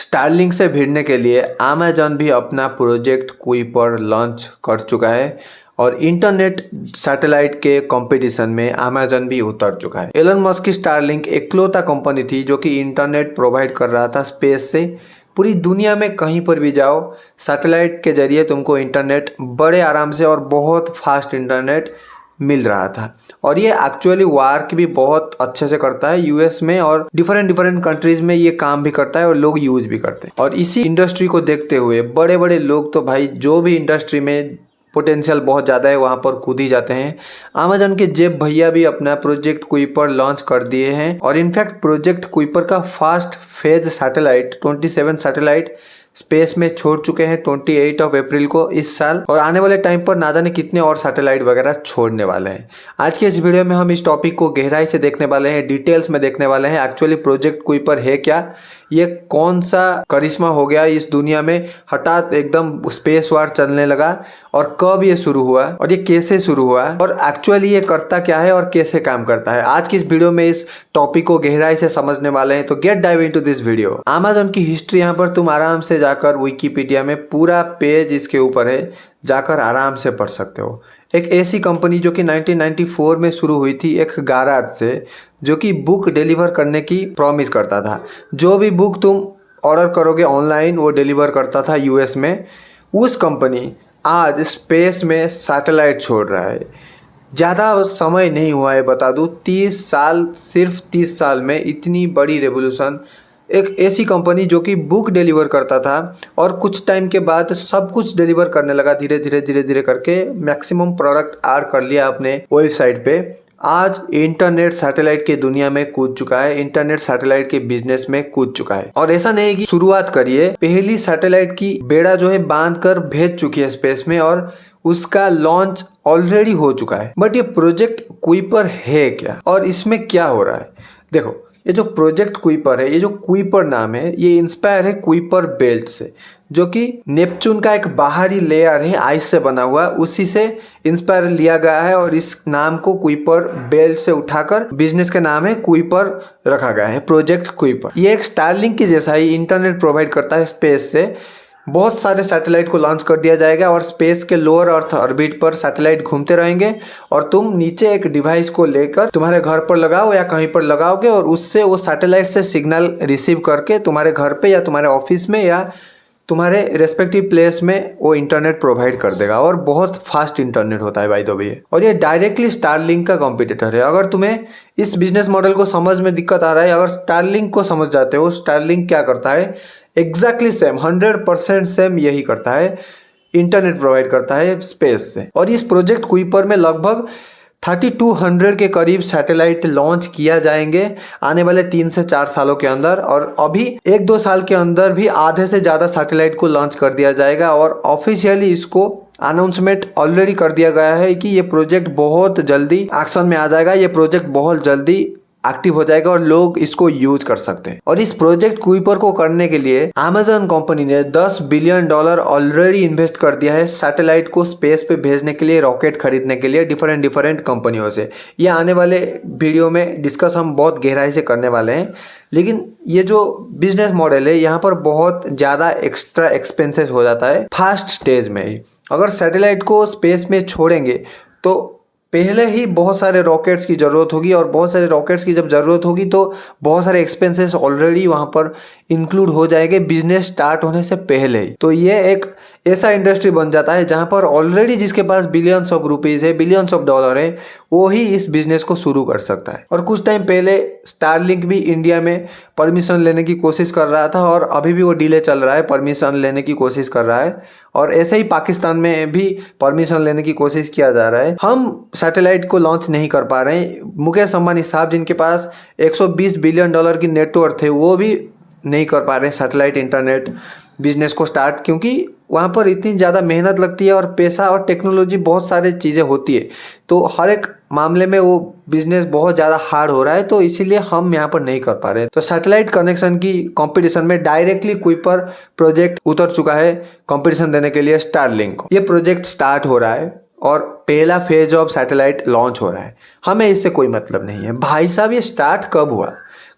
Starlink से भिड़ने के लिए अमेजॉन भी अपना प्रोजेक्ट कुइपर लॉन्च कर चुका है और इंटरनेट सैटेलाइट के कंपटीशन में अमेजॉन भी उतर चुका है। एलन मस्क की स्टारलिंक एकलौता कंपनी थी जो कि इंटरनेट प्रोवाइड कर रहा था स्पेस से। पूरी दुनिया में कहीं पर भी जाओ, सैटेलाइट के जरिए तुमको इंटरनेट बड़े आराम से और बहुत फास्ट इंटरनेट मिल रहा था। और ये एक्चुअली वर्क भी बहुत अच्छे से करता है यूएस में, और डिफरेंट कंट्रीज में ये काम भी करता है और लोग यूज भी करते हैं। और इसी इंडस्ट्री को देखते हुए बड़े बड़े लोग तो भाई जो भी इंडस्ट्री में पोटेंशियल बहुत ज़्यादा है वहाँ पर कूद ही जाते हैं। अमेजन के जेब भैया भी अपना प्रोजेक्ट कुइपर लॉन्च कर दिए हैं और इनफैक्ट प्रोजेक्ट कुइपर का first phase satellite 27 satellite space में छोड़ चुके हैं 28 अप्रैल को इस साल, और आने वाले टाइम पर ना जाने कितने और सैटेलाइट वगैरह छोड़ने वाले हैं। आज के इस वीडियो में हम इस टॉपिक को गहराई से देखने वाले हैं, डिटेल्स में देखने वाले हैं। एक्चुअली प्रोजेक्ट कुइपर है क्या, ये कौन सा करिश्मा हो गया इस दुनिया में, हठात एकदम स्पेस वार चलने लगा, और कब ये शुरू हुआ और ये कैसे शुरू हुआ, और एक्चुअली ये करता क्या है और कैसे काम करता है। आज की इस वीडियो में इस टॉपिक को गहराई से समझने वाले हैं, तो get dive into this video. Amazon की हिस्ट्री यहाँ पर तुम आराम से जाकर विकिपीडिया में पूरा पेज इसके ऊपर है, जाकर आराम से पढ़ सकते हो। एक ऐसी कंपनी जो कि 1994 में शुरू हुई थी एक गैराज से, जो कि बुक डिलीवर करने की प्रॉमिस करता था। जो भी बुक तुम ऑर्डर करोगे ऑनलाइन वो डिलीवर करता था यूएस में। उस कंपनी आज स्पेस में सैटेलाइट छोड़ रहा है। ज़्यादा समय नहीं हुआ है, बता दूँ 30 साल, सिर्फ 30 साल में इतनी बड़ी रेवोल्यूशन। एक ऐसी कंपनी जो कि बुक डिलीवर करता था और कुछ टाइम के बाद सब कुछ डिलीवर करने लगा, धीरे धीरे करके मैक्सिमम प्रोडक्ट ऐड कर लिया अपने वेबसाइट पे। आज इंटरनेट सैटेलाइट की दुनिया में कूद चुका है, इंटरनेट सैटेलाइट के बिजनेस में कूद चुका है। और ऐसा नहीं कि शुरुआत करिए, पहली सैटेलाइट की बेड़ा जो है बांध कर भेज चुकी है स्पेस में और उसका लॉन्च ऑलरेडी हो चुका है। बट ये प्रोजेक्ट कुइपर है क्या और इसमें क्या हो रहा है? देखो, ये जो प्रोजेक्ट कुइपर है, ये जो कुइपर नाम है, ये इंस्पायर है कुइपर बेल्ट से, जो कि नेपच्यून का एक बाहरी लेयर है आइस से बना हुआ, उसी से इंस्पायर लिया गया है और इस नाम को कुइपर बेल्ट से उठाकर बिजनेस का नाम है कुइपर रखा गया है, प्रोजेक्ट कुइपर। ये एक स्टारलिंक के जैसा ही इंटरनेट प्रोवाइड करता है स्पेस से। बहुत सारे सैटेलाइट को लॉन्च कर दिया जाएगा और स्पेस के लोअर अर्थ ऑर्बिट पर सैटेलाइट घूमते रहेंगे और तुम नीचे एक डिवाइस को लेकर तुम्हारे घर पर लगाओ या कहीं पर लगाओगे और उससे वो सैटेलाइट से सिग्नल रिसीव करके तुम्हारे घर पे या तुम्हारे ऑफिस में या तुम्हारे रेस्पेक्टिव प्लेस में वो इंटरनेट प्रोवाइड कर देगा। और बहुत फास्ट इंटरनेट होता है बाय द वे, और ये डायरेक्टली स्टारलिंक का कॉम्पिटिटर है। अगर तुम्हें इस बिजनेस मॉडल को समझ में दिक्कत आ रहा है, अगर स्टारलिंक को समझ जाते हो, स्टारलिंक क्या करता है, एग्जैक्टली सेम 100% सेम यही करता है, इंटरनेट प्रोवाइड करता है स्पेस से। और इस प्रोजेक्ट कुइपर में लगभग 3200 के करीब सैटेलाइट लॉन्च किया जाएंगे आने वाले 3 से 4 सालों के अंदर, और अभी 1-2 साल के अंदर भी आधे से ज़्यादा सैटेलाइट को लॉन्च कर दिया जाएगा। और ऑफिशियली इसको अनाउंसमेंट ऑलरेडी कर दिया गया है कि ये प्रोजेक्ट बहुत जल्दी एक्शन में आ जाएगा, ये प्रोजेक्ट बहुत जल्दी एक्टिव हो जाएगा और लोग इसको यूज कर सकते हैं। और इस प्रोजेक्ट कुइपर को करने के लिए अमेजन कंपनी ने $10 बिलियन ऑलरेडी इन्वेस्ट कर दिया है सैटेलाइट को स्पेस पे भेजने के लिए, रॉकेट खरीदने के लिए डिफरेंट कंपनियों से। ये आने वाले वीडियो में डिस्कस हम बहुत गहराई से करने वाले हैं। लेकिन ये जो बिजनेस मॉडल है यहाँ पर बहुत ज़्यादा एक्स्ट्रा एक्सपेंसेस हो जाता है फर्स्ट स्टेज में ही। अगर सैटेलाइट को स्पेस में छोड़ेंगे तो पहले ही बहुत सारे रॉकेट्स की ज़रूरत होगी, और बहुत सारे रॉकेट्स की जब ज़रूरत होगी तो बहुत सारे एक्सपेंसेस ऑलरेडी वहाँ पर इंक्लूड हो जाएंगे बिजनेस स्टार्ट होने से पहले ही। तो ये एक ऐसा इंडस्ट्री बन जाता है जहाँ पर ऑलरेडी जिसके पास बिलियंस ऑफ रुपीज़ है, बिलियंस ऑफ डॉलर है, वो ही इस बिजनेस को शुरू कर सकता है। और कुछ टाइम पहले स्टारलिंक भी इंडिया में परमिशन लेने की कोशिश कर रहा था और अभी भी वो डिले चल रहा है, परमिशन लेने की कोशिश कर रहा है। और ऐसे ही पाकिस्तान में भी परमिशन लेने की कोशिश किया जा रहा है। हम सैटेलाइट को लॉन्च नहीं कर पा रहे हैं। मुकेश अंबानी साहब जिनके पास $120 बिलियन की नेटवर्थ है, वो भी नहीं कर पा रहे हैं सैटेलाइट इंटरनेट बिजनेस को स्टार्ट, क्योंकि वहाँ पर इतनी ज़्यादा मेहनत लगती है और पैसा और टेक्नोलॉजी बहुत सारी चीज़ें होती है, तो हर एक मामले में वो बिजनेस बहुत ज़्यादा हार्ड हो रहा है, तो इसीलिए हम यहाँ पर नहीं कर पा रहे हैं। तो सैटेलाइट कनेक्शन की कंपटीशन में डायरेक्टली कुइपर प्रोजेक्ट उतर चुका है कंपटीशन देने के लिए स्टारलिंक को। ये प्रोजेक्ट स्टार्ट हो रहा है और पहला फेज ऑफ सैटेलाइट लॉन्च हो रहा है। हमें इससे कोई मतलब नहीं है भाई साहब, ये स्टार्ट कब हुआ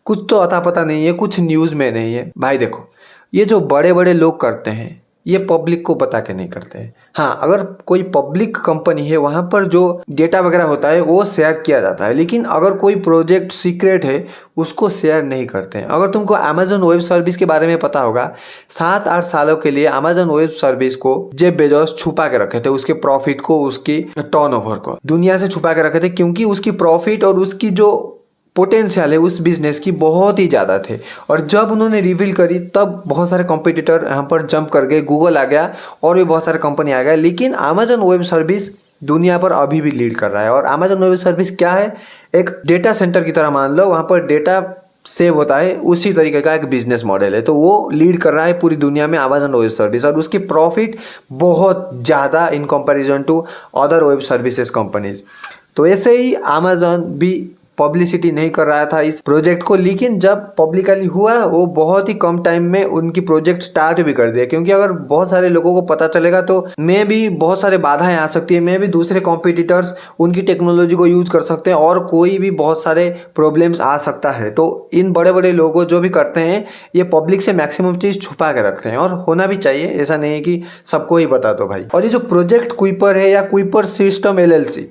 कुछ तो अता पता नहीं है, कुछ न्यूज़ में नहीं है। भाई देखो, ये जो बड़े बड़े लोग करते हैं ये पब्लिक को बता के नहीं करते हैं। हाँ, अगर कोई पब्लिक कंपनी है वहाँ पर जो डेटा वगैरह होता है वो शेयर किया जाता है, लेकिन अगर कोई प्रोजेक्ट सीक्रेट है उसको शेयर नहीं करते हैं। अगर तुमको अमेजन वेब सर्विस के बारे में पता होगा, 7-8 सालों के लिए अमेजन वेब सर्विस को जेफ बेजोस छुपा के रखे थे, उसके प्रॉफिट को, उसकी टर्नओवर को दुनिया से छुपा के रखे थे, क्योंकि उसकी प्रॉफिट और उसकी जो पोटेंशियल है उस बिजनेस की बहुत ही ज़्यादा थे। और जब उन्होंने रिवील करी तब बहुत सारे कॉम्पिटिटर यहाँ पर जंप कर गए, गूगल आ गया और भी बहुत सारे कंपनी आ गए, लेकिन अमेजन वेब सर्विस दुनिया पर अभी भी लीड कर रहा है। और अमेजन वेब सर्विस क्या है, एक डेटा सेंटर की तरह मान लो, वहाँ पर डेटा सेव होता है, उसी तरीके का एक बिजनेस मॉडल है। तो वो लीड कर रहा है पूरी दुनिया में अमेजन वेब सर्विस, और उसकी प्रॉफिट बहुत ज़्यादा in comparison to other web services companies. तो ऐसे ही अमेजन भी पब्लिसिटी नहीं कर रहा था इस प्रोजेक्ट को, लेकिन जब पब्लिकली हुआ वो बहुत ही कम टाइम में उनकी प्रोजेक्ट स्टार्ट भी कर दिया, क्योंकि अगर बहुत सारे लोगों को पता चलेगा तो मैं भी बहुत सारे बाधाएं आ सकती है, मैं भी दूसरे कॉम्पिटिटर्स उनकी टेक्नोलॉजी को यूज कर सकते हैं और कोई भी बहुत सारे प्रॉब्लम्स आ सकता है। तो इन बड़े बड़े लोगों जो भी करते हैं ये पब्लिक से मैक्सिमम चीज छुपा के रखते हैं, और होना भी चाहिए, ऐसा नहीं है कि सबको ही बता दो भाई। और ये जो प्रोजेक्ट कुइपर है या कुइपर सिस्टम LLC,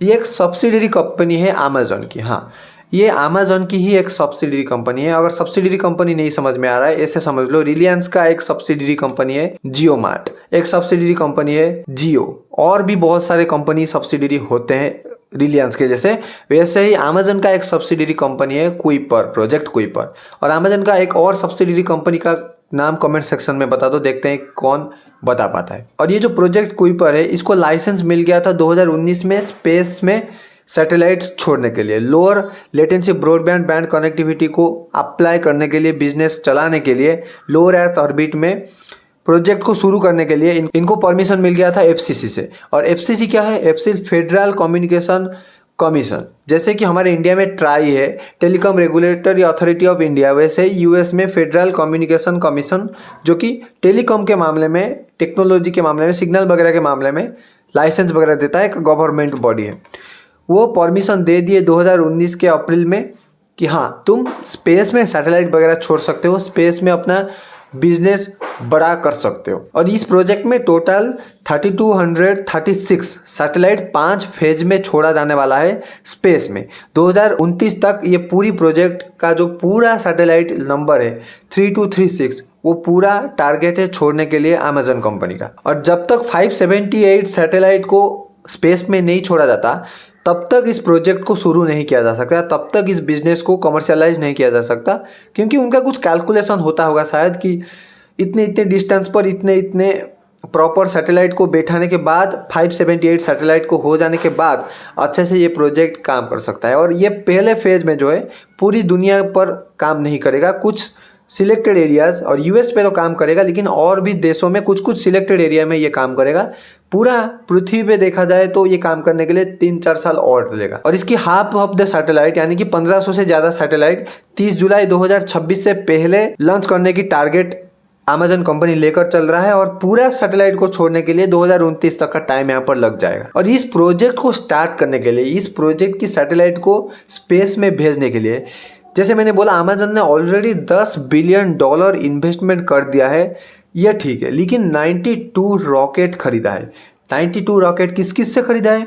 ये एक सब्सिडरी कंपनी है अमेजन की। हाँ, ये अमेजन की ही एक सब्सिडरी कंपनी है। अगर सब्सिडरी कंपनी नहीं समझ में आ रहा है, ऐसे समझ लो, रिलायंस का एक सब्सिडरी कंपनी है जियो मार्ट, एक सब्सिडरी कंपनी है जियो, और भी बहुत सारे कंपनी सब्सिडरी होते हैं रिलायंस के जैसे। वैसे ही अमेजन का एक सब्सिडरी कंपनी है कुइपर, प्रोजेक्ट कुइपर। और अमेजन का एक और सब्सिडरी कंपनी का नाम कमेंट सेक्शन में बता दो, देखते हैं कौन बता पाता है। और ये जो प्रोजेक्ट कुइपर है इसको लाइसेंस मिल गया था 2019 में स्पेस में सैटेलाइट छोड़ने के लिए, lower latency broadband band connectivity को अप्लाई करने के लिए, बिजनेस चलाने के लिए लोअर अर्थ ऑर्बिट में प्रोजेक्ट को शुरू करने के लिए इनको परमिशन मिल गया था FCC से। और FCC क्या है? FCC federal communication commission. जैसे कि हमारे इंडिया में ट्राई है, telecom regulatory authority of India, वैसे ही US में फेडरल कम्युनिकेशन कमीशन, जो कि टेलीकॉम के मामले में, टेक्नोलॉजी के मामले में, सिग्नल वगैरह के मामले में लाइसेंस वगैरह देता है, एक गवर्नमेंट बॉडी है। वो परमिशन दे दिए 2019 के अप्रैल में कि हाँ तुम स्पेस में सैटेलाइट वगैरह छोड़ सकते हो, स्पेस में अपना बिजनेस बड़ा कर सकते हो। और इस प्रोजेक्ट में टोटल 3236 सैटेलाइट 5 फेज में छोड़ा जाने वाला है स्पेस में। 2029 तक ये पूरी प्रोजेक्ट का जो पूरा सैटेलाइट नंबर है 3236, वो पूरा टारगेट है छोड़ने के लिए अमेजन कंपनी का। और जब तक 578 सैटेलाइट को स्पेस में नहीं छोड़ा जाता तब तक इस प्रोजेक्ट को शुरू नहीं किया जा सकता, तब तक इस बिजनेस को कमर्शियलाइज नहीं किया जा सकता, क्योंकि उनका कुछ कैलकुलेशन होता होगा शायद कि इतने इतने डिस्टेंस पर इतने इतने प्रॉपर सैटेलाइट को बैठाने के बाद, 578 सैटेलाइट को हो जाने के बाद अच्छे से ये प्रोजेक्ट काम कर सकता है। और ये पहले फेज में जो है पूरी दुनिया पर काम नहीं करेगा, कुछ सिलेक्टेड एरियाज, और US पे तो काम करेगा, लेकिन और भी देशों में कुछ कुछ सिलेक्टेड एरिया में ये काम करेगा। पूरा पृथ्वी पे देखा जाए तो ये काम करने के लिए 3-4 साल और लगेगा। और इसकी हाफ ऑफ द सैटेलाइट यानी कि 1500 से ज़्यादा सैटेलाइट 30 जुलाई 2026 से पहले लॉन्च करने की टारगेट अमेजन कंपनी लेकर चल रहा है, और पूरा सैटेलाइट को छोड़ने के लिए 2029 तक का टाइम यहाँ पर लग जाएगा। और इस प्रोजेक्ट को स्टार्ट करने के लिए, इस प्रोजेक्ट की सैटेलाइट को स्पेस में भेजने के लिए, जैसे मैंने बोला अमेजन ने ऑलरेडी $10 बिलियन इन्वेस्टमेंट कर दिया है, यह ठीक है, लेकिन 92 रॉकेट खरीदा है। 92 रॉकेट किस किस से खरीदा है?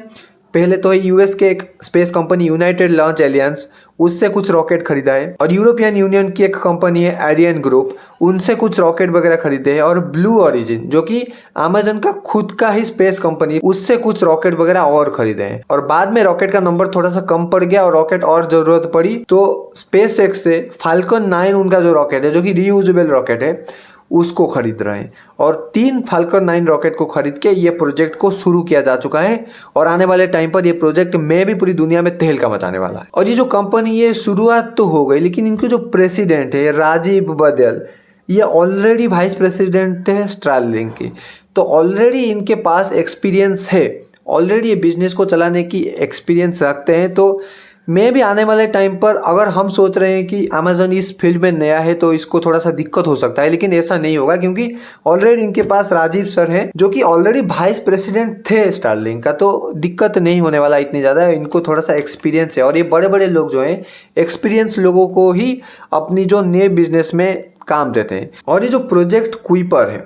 पहले तो है US के एक space company United launch aliens, उससे कुछ रॉकेट खरीदा है। और यूरोपियन यूनियन की एक कंपनी है एरियन ग्रुप, उनसे कुछ रॉकेट वगैरह खरीदे हैं। और ब्लू ओरिजिन जो कि अमेजन का खुद का ही स्पेस कंपनी, उससे कुछ रॉकेट वगैरह और खरीदे हैं। और बाद में रॉकेट का नंबर थोड़ा सा कम पड़ गया और रॉकेट और जरूरत पड़ी तो स्पेस एक्स से फाल्कन 9 उनका जो रॉकेट है, जो कि रीयूजेबल रॉकेट है, उसको खरीद रहे हैं। और 3 फाल्कन 9 रॉकेट को खरीद के ये प्रोजेक्ट को शुरू किया जा चुका है। और आने वाले टाइम पर ये प्रोजेक्ट में भी पूरी दुनिया में तहलका मचाने वाला है। और ये जो कंपनी, ये शुरुआत तो हो गई, लेकिन इनके जो प्रेसिडेंट है राजीव बदल, ये ऑलरेडी वाइस प्रेसिडेंट है स्टारलिंक की, तो ऑलरेडी इनके पास एक्सपीरियंस है, ऑलरेडी ये बिजनेस को चलाने की एक्सपीरियंस रखते हैं। तो मैं भी आने वाले टाइम पर, अगर हम सोच रहे हैं कि अमेजन इस फील्ड में नया है तो इसको थोड़ा सा दिक्कत हो सकता है, लेकिन ऐसा नहीं होगा, क्योंकि ऑलरेडी इनके पास राजीव सर हैं जो कि ऑलरेडी वाइस प्रेसिडेंट थे स्टारलिंक का, तो दिक्कत नहीं होने वाला इतनी ज़्यादा। इनको थोड़ा सा एक्सपीरियंस है, और ये बड़े बड़े लोग जो हैं एक्सपीरियंस लोगों को ही अपनी जो नए बिजनेस में काम देते हैं। और ये जो प्रोजेक्ट कुइपर है,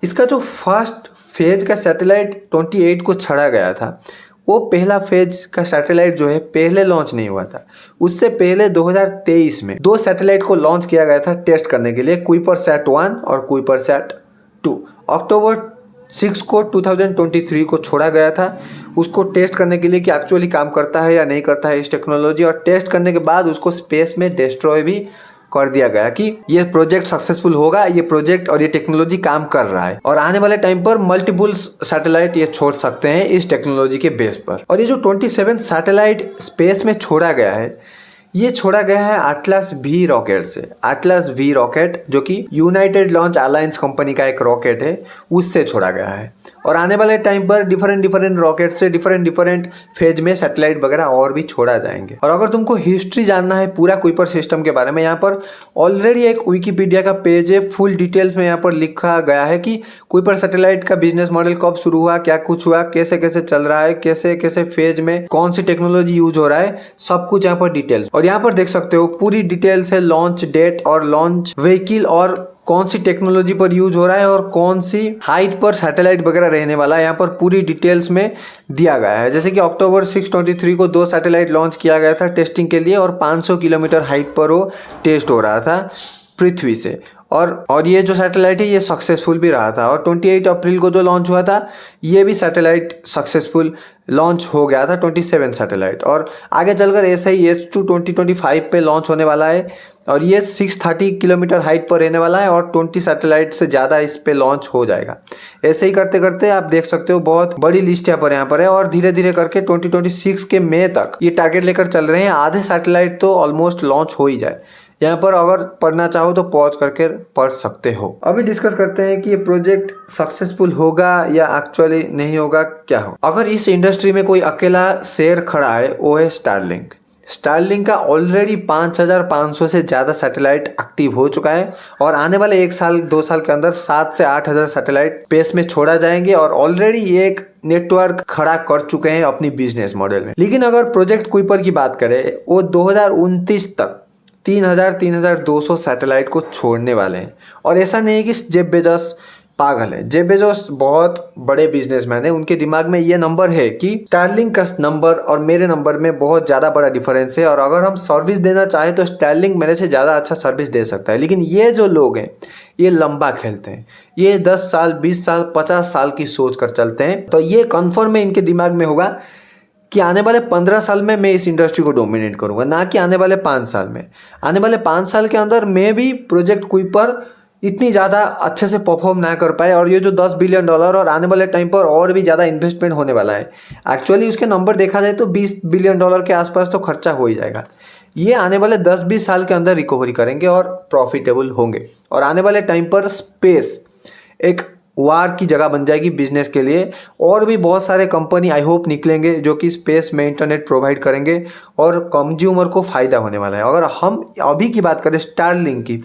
इसका जो फर्स्ट फेज का सैटेलाइट 28 को छोड़ा गया था, वो पहला फेज का सैटेलाइट जो है पहले लॉन्च नहीं हुआ था। उससे पहले 2023 में 2 सैटेलाइट को लॉन्च किया गया था टेस्ट करने के लिए, कुइपर सैट 1 और कुइपर सैट 2। अक्टूबर 6 को 2023 को छोड़ा गया था उसको टेस्ट करने के लिए कि एक्चुअली काम करता है या नहीं करता है इस टेक्नोलॉजी। और टेस्ट करने के बाद उसको स्पेस में डिस्ट्रॉय भी कर दिया गया कि ये प्रोजेक्ट सक्सेसफुल होगा, ये प्रोजेक्ट और ये टेक्नोलॉजी काम कर रहा है और आने वाले टाइम पर मल्टीपल सैटेलाइट ये छोड़ सकते हैं इस टेक्नोलॉजी के बेस पर। और ये जो 27 सैटेलाइट स्पेस में छोड़ा गया है, ये छोड़ा गया है एटलस वी रॉकेट से। एटलस वी रॉकेट जो कि यूनाइटेड लॉन्च अलायंस कंपनी का एक रॉकेट है, उससे छोड़ा गया है। और आने वाले टाइम पर डिफरेंट रॉकेट से डिफरेंट फेज में सैटेलाइट वगैरह और भी छोड़ा जाएंगे। और अगर तुमको हिस्ट्री जानना है पूरा कुइपर सिस्टम के बारे में, यहाँ पर ऑलरेडी एक विकिपीडिया का पेज है, फुल डिटेल्स में यहाँ पर लिखा गया है कि कुइपर सैटेलाइट का बिजनेस मॉडल कब शुरू हुआ, क्या कुछ हुआ, कैसे कैसे चल रहा है, कैसे कैसे फेज में कौन सी टेक्नोलॉजी यूज हो रहा है, सब कुछ यहाँ पर डिटेल्स। और यहाँ पर देख सकते हो पूरी डिटेल्स है, लॉन्च डेट और लॉन्च व्हीकल और कौन सी टेक्नोलॉजी पर यूज हो रहा है और कौन सी हाइट पर सैटेलाइट वगैरह रहने वाला है, यहाँ पर पूरी डिटेल्स में दिया गया है। जैसे कि अक्टूबर 6, 23 को 2 सैटेलाइट लॉन्च किया गया था टेस्टिंग के लिए और 500 किलोमीटर हाइट पर वो टेस्ट हो रहा था पृथ्वी से। और ये जो सैटेलाइट है ये सक्सेसफुल भी रहा था। और 28 अप्रैल को जो लॉन्च हुआ था ये भी सैटेलाइट सक्सेसफुल लॉन्च हो गया था, 27 सैटेलाइट। और आगे चलकर ऐसे ही S2 2025 पे लॉन्च होने वाला है और ये 630 किलोमीटर हाइट पर रहने वाला है और 20 सैटेलाइट से ज़्यादा इस पे लॉन्च हो जाएगा। ऐसे ही करते करते आप देख सकते हो बहुत बड़ी लिस्ट यहाँ पर है और धीरे धीरे करके 2026 के मई तक ये टारगेट लेकर चल रहे हैं, आधे सैटेलाइट तो ऑलमोस्ट लॉन्च हो ही जाए। यहाँ पर अगर पढ़ना चाहो तो पॉज करके पढ़ सकते हो। अभी डिस्कस करते हैं कि ये प्रोजेक्ट सक्सेसफुल होगा या एक्चुअली नहीं होगा, क्या हो। अगर इस इंडस्ट्री में कोई अकेला शेर खड़ा है वो है स्टारलिंक। स्टारलिंक का ऑलरेडी 5500 से ज़्यादा सैटेलाइट एक्टिव हो चुका है और आने वाले 1 साल 2 साल के अंदर 7 से 8000 सैटेलाइट स्पेस में छोड़ा जाएंगे और ऑलरेडी ये एक नेटवर्क खड़ा कर चुके हैं अपनी बिजनेस मॉडल में। लेकिन अगर प्रोजेक्ट कुइपर की बात करें, वो 2029 तक 3200 सैटेलाइट को छोड़ने वाले हैं। और ऐसा नहीं है कि जेफ बेजोस पागल है, जेफ बेजोस बहुत बड़े बिजनेसमैन है, उनके दिमाग में ये नंबर है कि स्टारलिंक का नंबर और मेरे नंबर में बहुत ज़्यादा बड़ा डिफरेंस है और अगर हम सर्विस देना चाहें तो स्टारलिंक मेरे से ज़्यादा अच्छा सर्विस दे सकता है। लेकिन ये जो लोग हैं ये लंबा खेलते हैं, ये 10 साल 20 साल 50 साल की सोच कर चलते हैं। तो ये कन्फर्म है इनके दिमाग में होगा कि आने वाले 15 साल में मैं इस इंडस्ट्री को डोमिनेट करूंगा, ना कि आने वाले 5 साल में। आने वाले 5 साल के अंदर मैं भी प्रोजेक्ट कुइपर इतनी ज़्यादा अच्छे से परफॉर्म ना कर पाए और ये जो $10 बिलियन और आने वाले टाइम पर और भी ज़्यादा इन्वेस्टमेंट होने वाला है, एक्चुअली उसके नंबर देखा जाए तो $20 बिलियन के आसपास तो खर्चा हो ही जाएगा। ये आने वाले 10-20 साल के अंदर रिकवरी करेंगे और प्रॉफिटेबल होंगे और आने वाले टाइम पर स्पेस एक वार की जगह बन जाएगी बिजनेस के लिए। और भी बहुत सारे कंपनी आई होप निकलेंगे जो कि स्पेस में इंटरनेट प्रोवाइड करेंगे और कंज्यूमर को फ़ायदा होने वाला है। अगर हम अभी की बात करें स्टारलिंक की,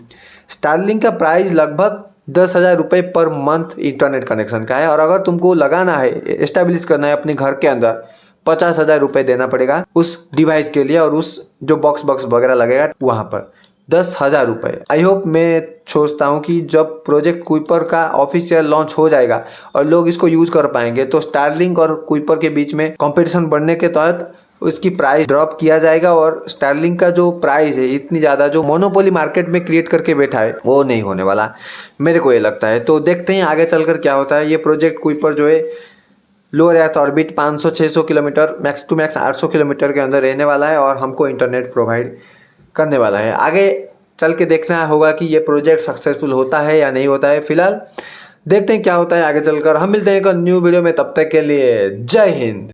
स्टारलिंक का प्राइस लगभग 10,000 रुपये पर मंथ इंटरनेट कनेक्शन का है और अगर तुमको लगाना है, एस्टेब्लिश करना है अपने घर के अंदर, 50,000 रुपये देना पड़ेगा उस डिवाइस के लिए और उस जो बॉक्स वगैरह लगेगा वहाँ पर 10,000 रुपये। आई होप, मैं सोचता हूँ कि जब प्रोजेक्ट कुइपर का ऑफिशियल लॉन्च हो जाएगा और लोग इसको यूज़ कर पाएंगे तो स्टारलिंक और कुइपर के बीच में कंपटीशन बढ़ने के तहत उसकी प्राइस ड्रॉप किया जाएगा और स्टारलिंक का जो प्राइस है इतनी ज़्यादा जो मोनोपोली मार्केट में क्रिएट करके बैठा है वो नहीं होने वाला, मेरे को ये लगता है। तो देखते हैं आगे चलकर क्या होता है। ये प्रोजेक्ट कुइपर जो है low earth orbit 500-600 kilometre max to max 800 kilometre के अंदर रहने वाला है और हमको इंटरनेट प्रोवाइड करने वाला है। आगे चल के देखना होगा कि ये प्रोजेक्ट सक्सेसफुल होता है या नहीं होता है। फिलहाल देखते हैं क्या होता है आगे चलकर। हम मिलते हैं एक न्यू वीडियो में, तब तक के लिए जय हिंद।